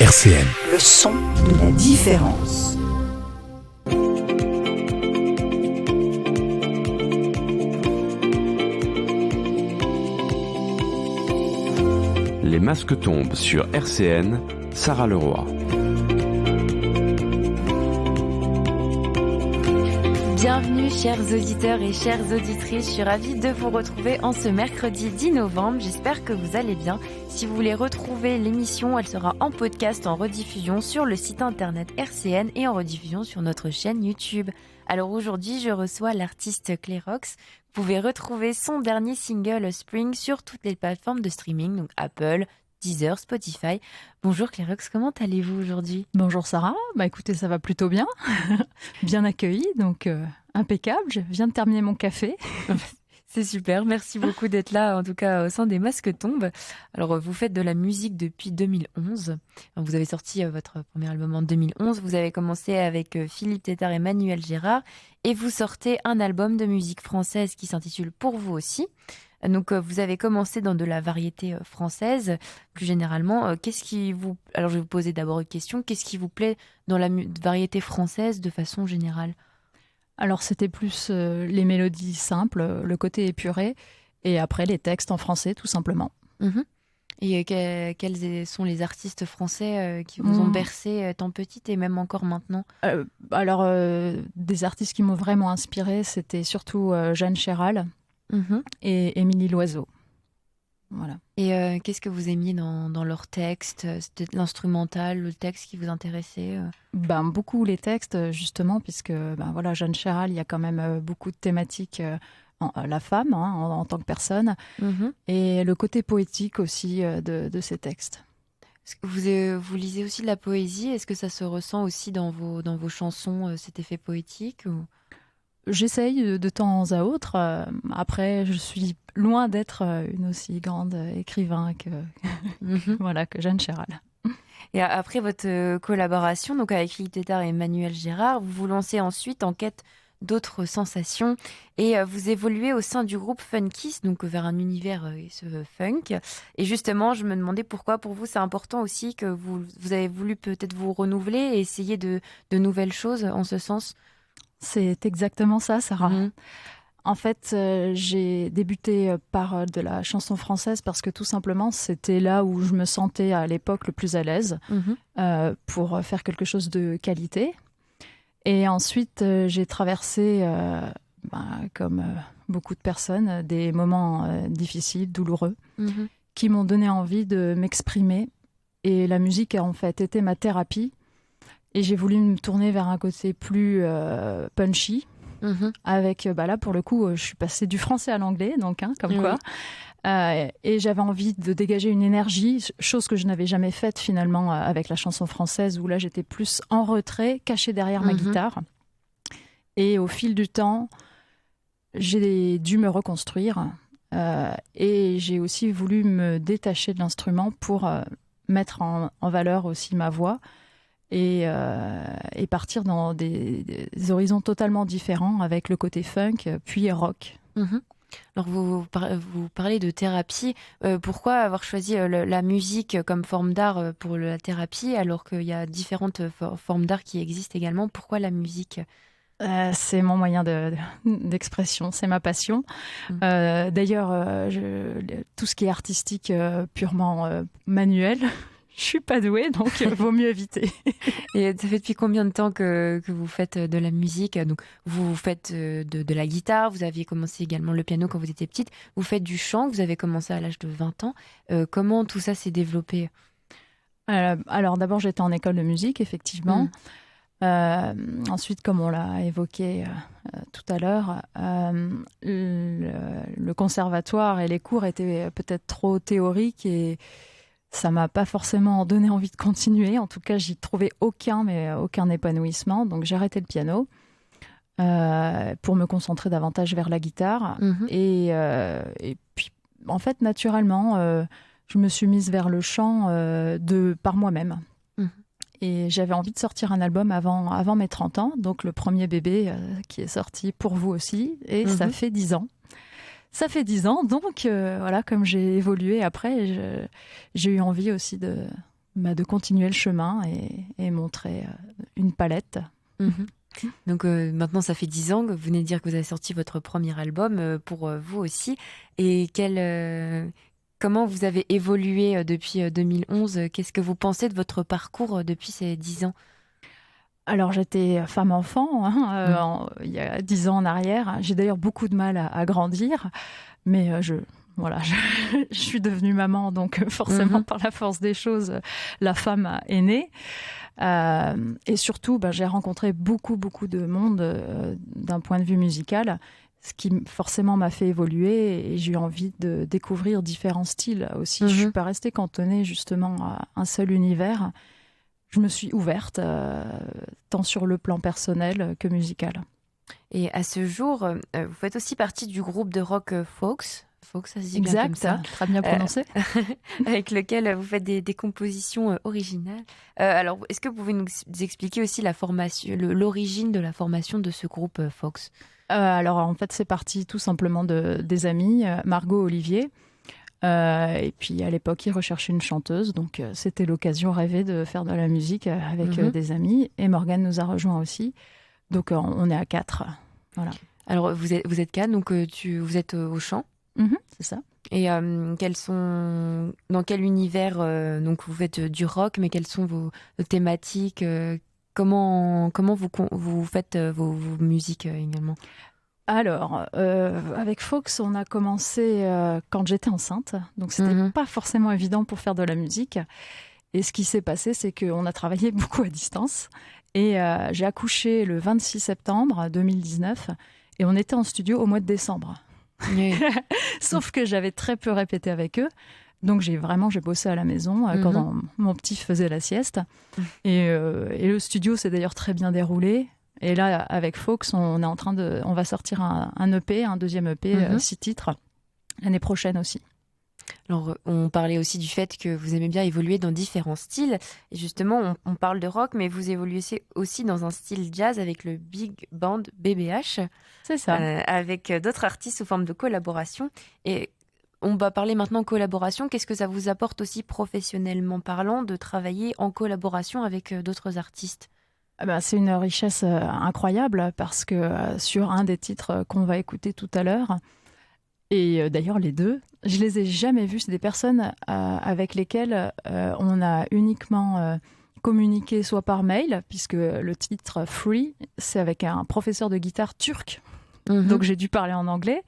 RCN. Le son de la différence. Les masques tombent sur RCN, Sarah Leroy. Bienvenue chers auditeurs et chères auditrices, je suis ravie de vous retrouver en ce mercredi 10 novembre, j'espère que vous allez bien. Si vous voulez retrouver l'émission, elle sera en podcast, en rediffusion sur le site internet RCN et en rediffusion sur notre chaîne YouTube. Alors aujourd'hui, je reçois l'artiste Clairox. Vous pouvez retrouver son dernier single Spring sur toutes les plateformes de streaming, donc Apple, Deezer, Spotify. Bonjour Clairox, comment allez-vous aujourd'hui ? Bonjour Sarah, écoutez, ça va plutôt bien, bien accueilli, donc impeccable, je viens de terminer mon café. C'est super, merci beaucoup d'être là, en tout cas au sein des Masques Tombent. Alors vous faites de la musique depuis 2011, vous avez sorti votre premier album en 2011, vous avez commencé avec Philippe Tétard et Manuel Gérard, et vous sortez un album de musique française qui s'intitule Pour vous aussi. Donc vous avez commencé dans de la variété française, plus généralement. Alors je vais vous poser d'abord une question, qu'est-ce qui vous plaît dans la variété française de façon générale ? Alors c'était plus les mélodies simples, le côté épuré, et après les textes en français tout simplement. Mmh. Et quels sont les artistes français qui vous ont bercé tant petite et même encore maintenant ? Des artistes qui m'ont vraiment inspirée, c'était surtout Jeanne Chéral et Émilie Loiseau. Voilà. Et qu'est-ce que vous aimiez dans leurs textes ? C'était l'instrumental, le texte qui vous intéressait ? Beaucoup les textes, justement, puisque Jeanne Chéral, il y a quand même beaucoup de thématiques, la femme en tant que personne, et le côté poétique aussi de ces textes. Est-ce que vous lisez aussi de la poésie ? Est-ce que ça se ressent aussi dans vos chansons, cet effet poétique ou... J'essaye de temps à autre. Après, je suis loin d'être une aussi grande écrivain que Jeanne Chéral. Et après votre collaboration donc avec Philippe Tétard et Manuel Gérard, vous vous lancez ensuite en quête d'autres sensations et vous évoluez au sein du groupe Funkies, donc vers un univers funk. Et justement, je me demandais pourquoi pour vous c'est important aussi que vous avez voulu peut-être vous renouveler et essayer de nouvelles choses en ce sens. C'est exactement ça, Sarah. En fait, j'ai débuté par de la chanson française parce que tout simplement, c'était là où je me sentais à l'époque le plus à l'aise pour faire quelque chose de qualité. Et ensuite, j'ai traversé, comme beaucoup de personnes, des moments difficiles, douloureux, qui m'ont donné envie de m'exprimer. Et la musique a en fait été ma thérapie. Et j'ai voulu me tourner vers un côté plus punchy, avec, là, pour le coup, je suis passée du français à l'anglais, donc, comme quoi. Et j'avais envie de dégager une énergie, chose que je n'avais jamais faite, finalement, avec la chanson française, où là, j'étais plus en retrait, cachée derrière ma guitare. Et au fil du temps, j'ai dû me reconstruire. Et j'ai aussi voulu me détacher de l'instrument pour mettre en valeur aussi ma voix. Et partir dans des horizons totalement différents avec le côté funk, puis rock. Alors vous parlez de thérapie. Pourquoi avoir choisi la musique comme forme d'art pour la thérapie alors qu'il y a différentes formes d'art qui existent également ? Pourquoi la musique ? C'est mon moyen d'expression, c'est ma passion. D'ailleurs, tout ce qui est artistique purement manuel... Je suis pas douée, donc vaut mieux éviter. Et ça fait depuis combien de temps que vous faites de la musique ? Donc, vous faites de la guitare, vous aviez commencé également le piano quand vous étiez petite, vous faites du chant, vous avez commencé à l'âge de 20 ans. Comment tout ça s'est développé ? Alors d'abord, j'étais en école de musique, effectivement. Ensuite, comme on l'a évoqué tout à l'heure, le conservatoire et les cours étaient peut-être trop théoriques et ça m'a pas forcément donné envie de continuer. En tout cas, j'y trouvais aucun épanouissement. Donc, j'ai arrêté le piano pour me concentrer davantage vers la guitare. Et puis, en fait, naturellement, je me suis mise vers le chant par moi-même. Et j'avais envie de sortir un album avant mes 30 ans. Donc, le premier bébé qui est sorti pour vous aussi. Et ça fait 10 ans. Ça fait 10 ans, donc comme j'ai évolué après, j'ai eu envie aussi de de continuer le chemin et montrer une palette. Donc maintenant, ça fait 10 ans que vous venez de dire que vous avez sorti votre premier album pour vous aussi. Et comment vous avez évolué depuis 2011 ? Qu'est-ce que vous pensez de votre parcours depuis ces 10 ans ? Alors, j'étais femme-enfant il y a 10 ans en arrière. J'ai d'ailleurs beaucoup de mal à grandir, mais je suis devenue maman, donc forcément, par la force des choses, la femme est née. Et surtout, j'ai rencontré beaucoup de monde d'un point de vue musical, ce qui forcément m'a fait évoluer et j'ai eu envie de découvrir différents styles aussi. Je ne suis pas restée cantonnée justement à un seul univers. Je me suis ouverte, tant sur le plan personnel que musical. Et à ce jour, vous faites aussi partie du groupe de rock Fox, ça se dit bien comme ça. Très bien prononcé. Avec lequel vous faites des compositions originales. Alors, est-ce que vous pouvez nous expliquer aussi la formation, l'origine de la formation de ce groupe Fox ? Alors, en fait, c'est parti tout simplement des amis, Margot, Olivier. Et puis à l'époque, ils recherchaient une chanteuse, donc c'était l'occasion rêvée de faire de la musique avec des amis. Et Morgane nous a rejoints aussi, donc on est à 4. Voilà. Alors vous êtes 4, donc vous êtes au chant. C'est ça. Et dans quel univers donc vous faites du rock, mais quelles sont vos thématiques comment vous faites vos musiques également? Alors, avec Fox, on a commencé quand j'étais enceinte, donc c'était pas forcément évident pour faire de la musique. Et ce qui s'est passé, c'est qu'on a travaillé beaucoup à distance. Et j'ai accouché le 26 septembre 2019 et on était en studio au mois de décembre. Oui. Sauf que j'avais très peu répété avec eux. Donc j'ai bossé à la maison quand mon petit faisait la sieste. Et le studio s'est d'ailleurs très bien déroulé. Et là, avec Fox, on va sortir un EP, un deuxième EP, 6 titres, l'année prochaine aussi. Alors, on parlait aussi du fait que vous aimez bien évoluer dans différents styles. Et justement, on parle de rock, mais vous évoluez aussi dans un style jazz avec le Big Band BBH. C'est ça. Avec d'autres artistes sous forme de collaboration. Et on va parler maintenant collaboration. Qu'est-ce que ça vous apporte aussi professionnellement parlant de travailler en collaboration avec d'autres artistes ? C'est une richesse incroyable parce que sur un des titres qu'on va écouter tout à l'heure, et d'ailleurs les deux, je les ai jamais vus. C'est des personnes avec lesquelles on a uniquement communiqué soit par mail, puisque le titre Free, c'est avec un professeur de guitare turc. Donc j'ai dû parler en anglais.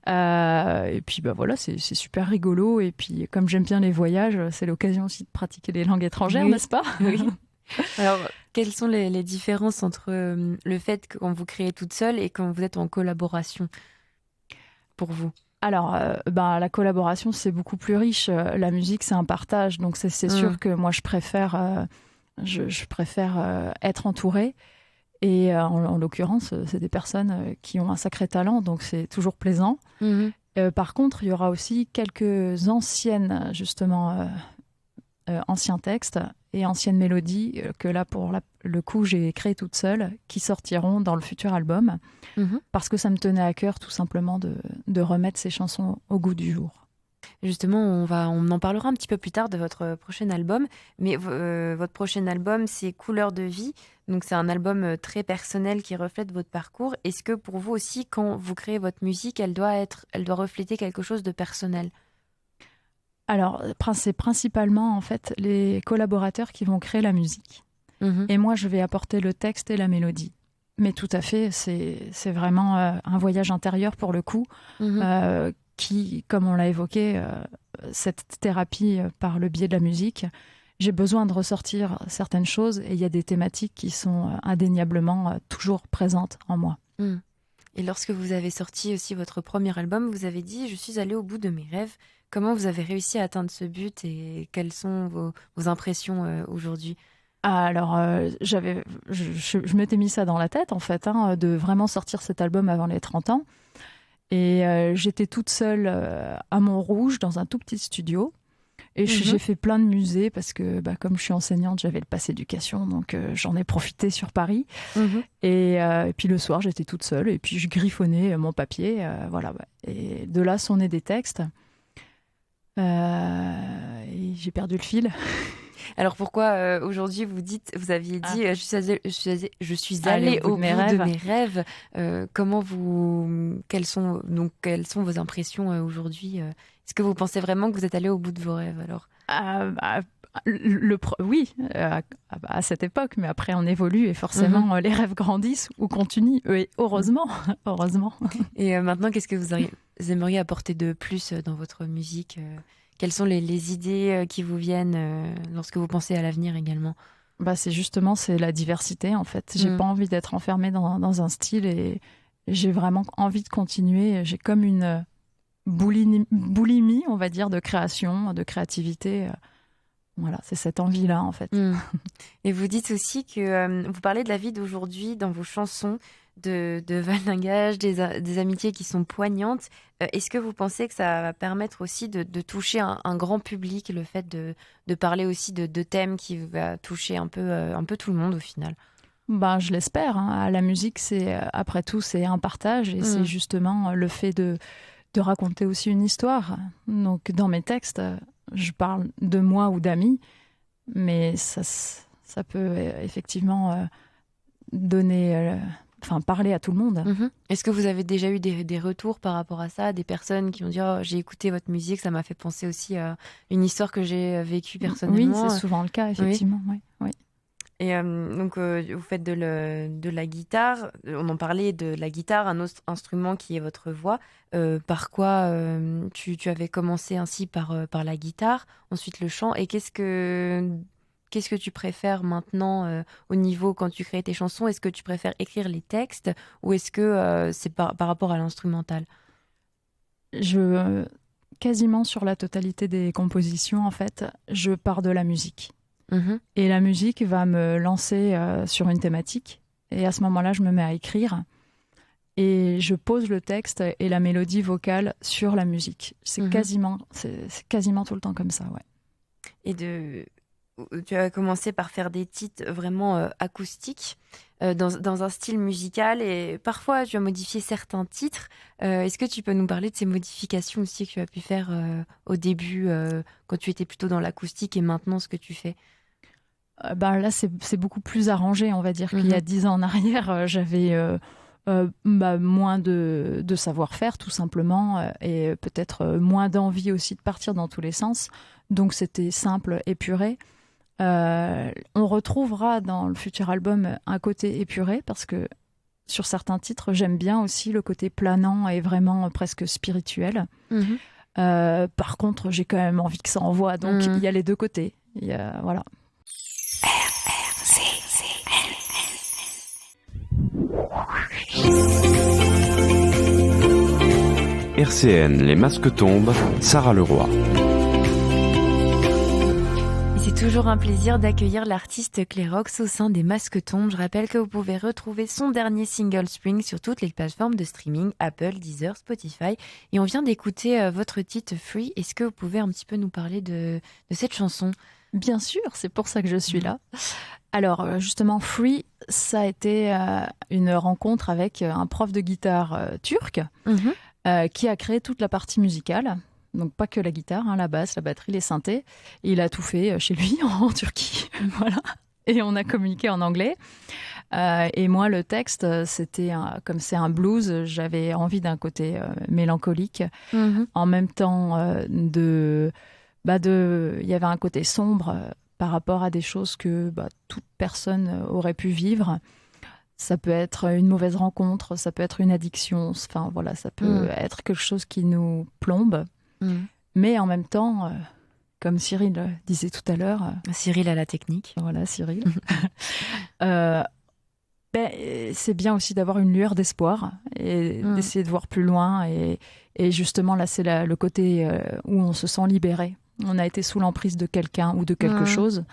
Et puis voilà, c'est super rigolo. Et puis comme j'aime bien les voyages, c'est l'occasion aussi de pratiquer les langues étrangères, n'est-ce pas ? Oui. Alors, quelles sont les différences entre le fait que quand vous créez toute seule et quand vous êtes en collaboration pour vous ? Alors, la collaboration, c'est beaucoup plus riche. La musique, c'est un partage. Donc, c'est sûr que moi, je préfère être entourée. Et en l'occurrence, c'est des personnes qui ont un sacré talent. Donc, c'est toujours plaisant. Par contre, il y aura aussi quelques anciennes, justement, anciens textes et anciennes mélodies que là, pour le coup, j'ai créées toutes seules, qui sortiront dans le futur album, parce que ça me tenait à cœur tout simplement de remettre ces chansons au goût du jour. Justement, on en parlera un petit peu plus tard de votre prochain album, mais votre prochain album, c'est Couleur de vie, donc c'est un album très personnel qui reflète votre parcours. Est-ce que pour vous aussi, quand vous créez votre musique, elle doit refléter quelque chose de personnel ? Alors, c'est principalement en fait les collaborateurs qui vont créer la musique. Et moi, je vais apporter le texte et la mélodie. Mais tout à fait, c'est vraiment un voyage intérieur pour le coup, qui, comme on l'a évoqué, cette thérapie par le biais de la musique, j'ai besoin de ressortir certaines choses et il y a des thématiques qui sont indéniablement toujours présentes en moi. Et lorsque vous avez sorti aussi votre premier album, vous avez dit « Je suis allée au bout de mes rêves ». Comment vous avez réussi à atteindre ce but et quelles sont vos impressions aujourd'hui ? Alors, je m'étais mis ça dans la tête, en fait, de vraiment sortir cet album avant les 30 ans. Et j'étais toute seule à Montrouge, dans un tout petit studio. Et j'ai fait plein de musées parce que, comme je suis enseignante, j'avais le pass éducation, donc j'en ai profité sur Paris. Et puis le soir, j'étais toute seule et puis je griffonnais mon papier. Voilà. Et de là sont nés des textes. Et j'ai perdu le fil. Alors pourquoi aujourd'hui vous aviez dit je suis allée au bout rêves. de mes rêves. Quelles sont vos impressions aujourd'hui Est-ce que vous pensez vraiment que vous êtes allée au bout de vos rêves alors Oui, à cette époque, mais après on évolue et forcément les rêves grandissent ou continuent, et heureusement. Et maintenant, qu'est-ce que vous aimeriez apporter de plus dans votre musique Quelles sont les idées qui vous viennent lorsque vous pensez à l'avenir également C'est la diversité en fait. J'ai pas envie d'être enfermée dans un style et j'ai vraiment envie de continuer. J'ai comme une boulimie, on va dire, de création, de créativité. Voilà, c'est cette envie-là, en fait. Et vous dites aussi que vous parlez de la vie d'aujourd'hui dans vos chansons, de valdingage, des amitiés qui sont poignantes. Est-ce que vous pensez que ça va permettre aussi de toucher un grand public, le fait de parler aussi de thèmes qui va toucher un peu tout le monde au final? Je l'espère. Hein. La musique, après tout, c'est un partage et c'est justement le fait de raconter aussi une histoire. Donc, dans mes textes, je parle de moi ou d'amis, mais ça peut effectivement parler à tout le monde. Est-ce que vous avez déjà eu des retours par rapport à ça, des personnes qui ont dit j'ai écouté votre musique, ça m'a fait penser aussi à une histoire que j'ai vécue personnellement? Oui, c'est souvent le cas, effectivement. Oui. Et donc, vous faites de la guitare. On en parlait de la guitare, un autre instrument qui est votre voix. Par quoi tu avais commencé ainsi par la guitare, ensuite le chant. Et qu'est-ce que tu préfères maintenant au niveau quand tu crées tes chansons? Est-ce que tu préfères écrire les textes ou est-ce que c'est par rapport à l'instrumental? Quasiment sur la totalité des compositions, en fait, je pars de la musique. Et la musique va me lancer sur une thématique. Et à ce moment-là, je me mets à écrire. Et je pose le texte et la mélodie vocale sur la musique. C'est quasiment tout le temps comme ça, ouais. Et tu as commencé par faire des titres vraiment acoustiques dans un style musical et parfois tu as modifié certains titres. Est-ce que tu peux nous parler de ces modifications aussi que tu as pu faire au début quand tu étais plutôt dans l'acoustique et maintenant ce que tu fais? Là, c'est beaucoup plus arrangé, on va dire, qu'il y a 10 ans en arrière. J'avais moins de savoir-faire, tout simplement, et peut-être moins d'envie aussi de partir dans tous les sens. Donc, c'était simple, épuré. On retrouvera dans le futur album un côté épuré, parce que sur certains titres, j'aime bien aussi le côté planant et vraiment presque spirituel. Par contre, j'ai quand même envie que ça envoie. Donc, il y a les deux côtés. Voilà. RCN, les masques tombent, Sarah Leroy. C'est toujours un plaisir d'accueillir l'artiste Clairox au sein des Masques Tombes. Je rappelle que vous pouvez retrouver son dernier single Spring sur toutes les plateformes de streaming, Apple, Deezer, Spotify. Et on vient d'écouter votre titre Free. Est-ce que vous pouvez un petit peu nous parler de cette chanson? Bien sûr, c'est pour ça que je suis là. Alors justement, Free, ça a été une rencontre avec un prof de guitare turc qui a créé toute la partie musicale. Donc pas que la guitare, la basse, la batterie, les synthés. Et il a tout fait chez lui en Turquie. Voilà. Et on a communiqué en anglais. Et moi, le texte, c'était comme c'est un blues, j'avais envie d'un côté mélancolique. En même temps, il y avait un côté sombre par rapport à des choses que toute personne aurait pu vivre. Ça peut être une mauvaise rencontre, ça peut être une addiction, enfin voilà, ça peut être quelque chose qui nous plombe. Mais en même temps, comme Cyril disait tout à l'heure... Cyril à la technique. Voilà, Cyril. C'est bien aussi d'avoir une lueur d'espoir et d'essayer de voir plus loin. Et justement, là, c'est le côté où on se sent libéré. On a été sous l'emprise de quelqu'un ou de quelque chose.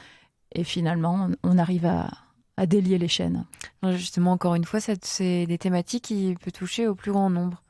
Et finalement, on arrive à délier les chaînes. Justement, encore une fois, c'est des thématiques qui peuvent toucher au plus grand nombre,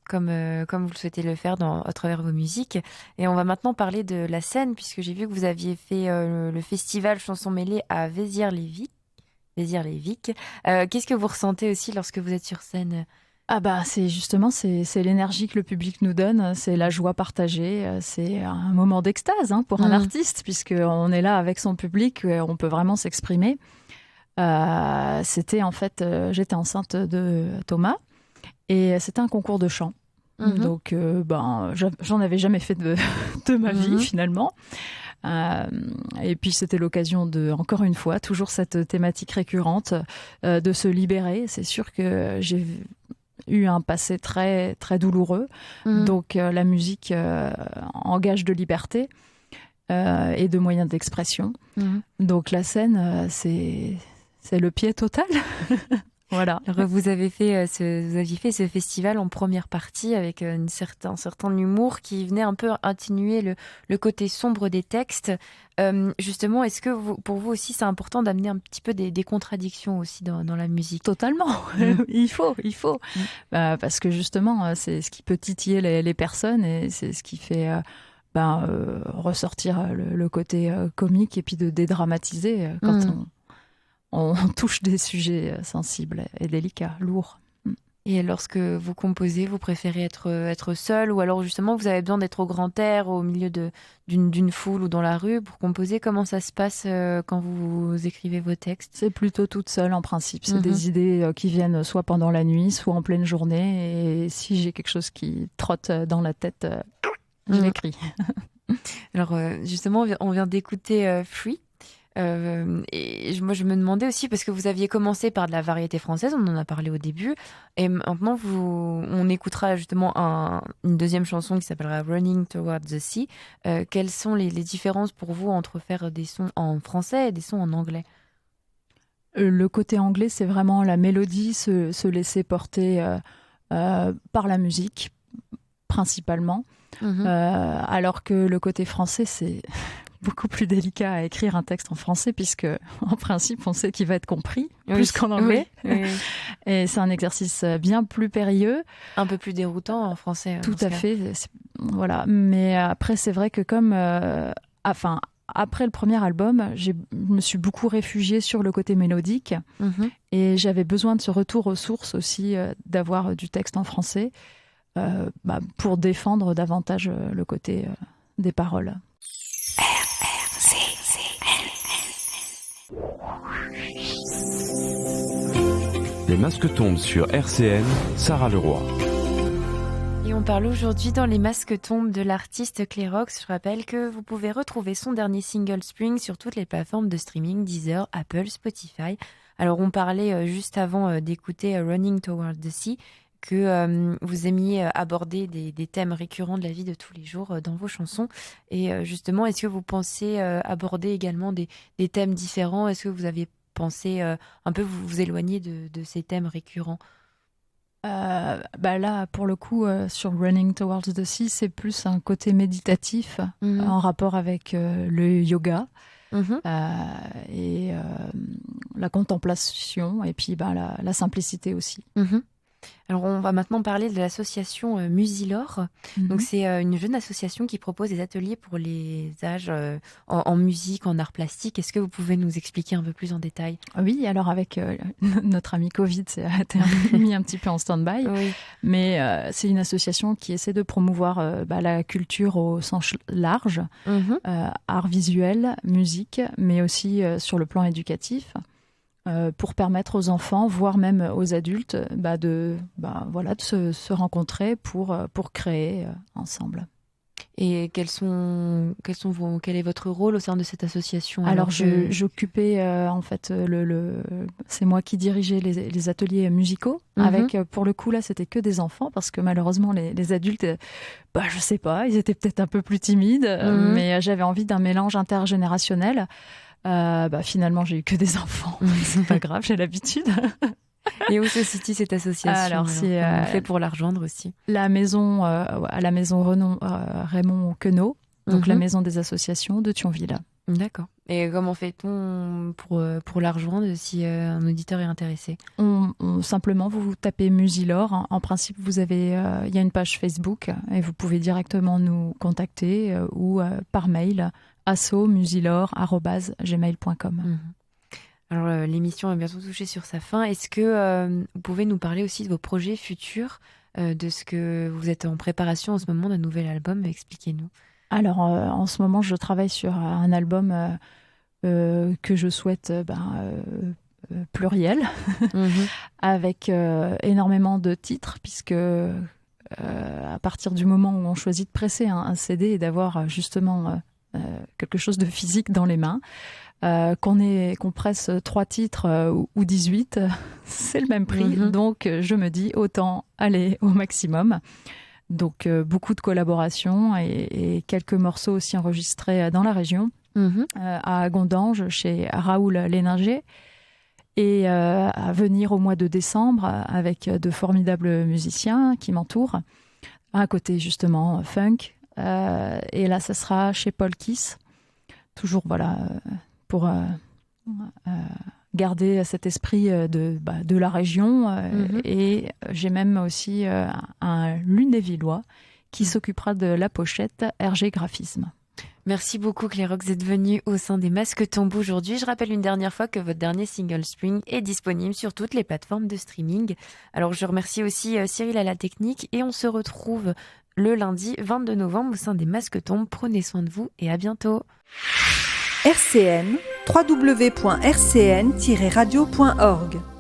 comme vous le souhaitez le faire à travers vos musiques. Et on va maintenant parler de la scène, puisque j'ai vu que vous aviez fait le festival Chansons mêlées à Vézières-les-Vic. Qu'est-ce que vous ressentez aussi lorsque vous êtes sur scène? Ah bah c'est justement c'est l'énergie que le public nous donne, c'est la joie partagée, c'est un moment d'extase pour un artiste puisque on est là avec son public, on peut vraiment s'exprimer. C'était en fait, j'étais enceinte de Thomas et c'était un concours de chant. Donc j'en avais jamais fait de ma vie finalement. Et puis c'était l'occasion de, encore une fois, toujours cette thématique récurrente, de se libérer. C'est sûr que j'ai eu un passé très, très douloureux. Donc la musique engage de liberté et de moyens d'expression. Donc la scène, c'est le pied total. Voilà. Alors, vous aviez fait ce festival en première partie avec un certain humour qui venait un peu atténuer le côté sombre des textes. Justement, est-ce que pour vous aussi, c'est important d'amener un petit peu des contradictions aussi dans la musique ? Totalement. Il faut. Parce que justement, c'est ce qui peut titiller les personnes et c'est ce qui fait ressortir le côté comique et puis de dédramatiser quand on touche des sujets sensibles et délicats, lourds. Et lorsque vous composez, vous préférez être seul ou alors justement vous avez besoin d'être au grand air, au milieu d'une foule ou dans la rue pour composer ? Comment ça se passe quand vous écrivez vos textes ? C'est plutôt toute seule en principe. C'est des idées qui viennent soit pendant la nuit, soit en pleine journée. Et si j'ai quelque chose qui trotte dans la tête, je l'écris. Alors justement, on vient d'écouter Free. Et moi je me demandais aussi parce que vous aviez commencé par de la variété française, on en a parlé au début, et maintenant on écoutera justement une deuxième chanson qui s'appellera Running Towards the Sea. Quelles sont les différences pour vous entre faire des sons en français et des sons en anglais ? Le côté anglais, c'est vraiment la mélodie, se laisser porter par la musique principalement, alors que le côté français, c'est beaucoup plus délicat à écrire un texte en français puisque, en principe, on sait qu'il va être compris plus qu'en anglais. Oui. Et c'est un exercice bien plus périlleux. Un peu plus déroutant en français. Tout à fait. Voilà. Mais après, c'est vrai que comme... après le premier album, je me suis beaucoup réfugiée sur le côté mélodique et j'avais besoin de ce retour aux sources aussi, d'avoir du texte en français pour défendre davantage le côté des paroles. Les masques tombent sur RCN, Sarah Leroy. Et on parle aujourd'hui dans Les masques tombent de l'artiste Clairox. Je rappelle que vous pouvez retrouver son dernier single Spring sur toutes les plateformes de streaming, Deezer, Apple, Spotify. Alors on parlait juste avant d'écouter Running Towards the Sea que vous aimiez aborder des thèmes récurrents de la vie de tous les jours dans vos chansons. Et justement, est-ce que vous pensez aborder également des thèmes différents ? Est-ce que vous aviez pensé un peu vous éloigner de ces thèmes récurrents ? Là, pour le coup, sur Running Towards the Sea, c'est plus un côté méditatif en rapport avec le yoga et la contemplation et puis la simplicité aussi. Alors, on va maintenant parler de l'association Musilor. Donc, c'est une jeune association qui propose des ateliers pour les âges en musique, en art plastique. Est-ce que vous pouvez nous expliquer un peu plus en détail ? Oui, alors avec notre ami Covid, ça a été mis un petit peu en stand-by. Oui. Mais c'est une association qui essaie de promouvoir la culture au sens large, art visuel, musique, mais aussi sur le plan éducatif. Pour permettre aux enfants, voire même aux adultes, de se rencontrer pour créer ensemble. Et quel est votre rôle au sein de cette association ? Alors j'occupais en fait c'est moi qui dirigeais les ateliers musicaux avec pour le coup là c'était que des enfants parce que malheureusement les adultes je sais pas, ils étaient peut-être un peu plus timides mais j'avais envie d'un mélange intergénérationnel. Finalement j'ai eu que des enfants. C'est pas grave, j'ai l'habitude. Et où se situe cette association ? Alors c'est fait pour la rejoindre aussi. À la maison Raymond Queneau, donc la maison des associations de Thionville. D'accord. Et comment fait-on pour la rejoindre si un auditeur est intéressé ? Simplement, vous tapez Musilor. En principe, vous avez, il y a une page Facebook et vous pouvez directement nous contacter ou par mail asso.musilor@gmail.com. Alors, l'émission a bientôt touché sur sa fin. Est-ce que vous pouvez nous parler aussi de vos projets futurs, de ce que vous êtes en préparation en ce moment d'un nouvel album? Expliquez-nous. Alors, en ce moment, je travaille sur un album que je souhaite pluriel, avec énormément de titres, puisque à partir du moment où on choisit de presser un CD et d'avoir justement quelque chose de physique dans les mains, qu'on presse 3 titres ou 18, c'est le même prix. Donc, je me dis, autant aller au maximum. Donc, beaucoup de collaborations et quelques morceaux aussi enregistrés dans la région, à Gondange, chez Raoul Léninger, et à venir au mois de décembre avec de formidables musiciens qui m'entourent. À côté, justement, funk. Et là, ça sera chez Paul Kiss. Toujours, pour garder cet esprit de la région. Et j'ai même aussi un Lunévillois qui s'occupera de la pochette RG Graphisme. Merci beaucoup Claire Rox d'être venue au sein des Masques Tombes aujourd'hui. Je rappelle une dernière fois que votre dernier single Spring est disponible sur toutes les plateformes de streaming. Alors je remercie aussi Cyril à la technique et on se retrouve le lundi 22 novembre au sein des Masques Tombes. Prenez soin de vous et à bientôt. RCN, www.rcn-radio.org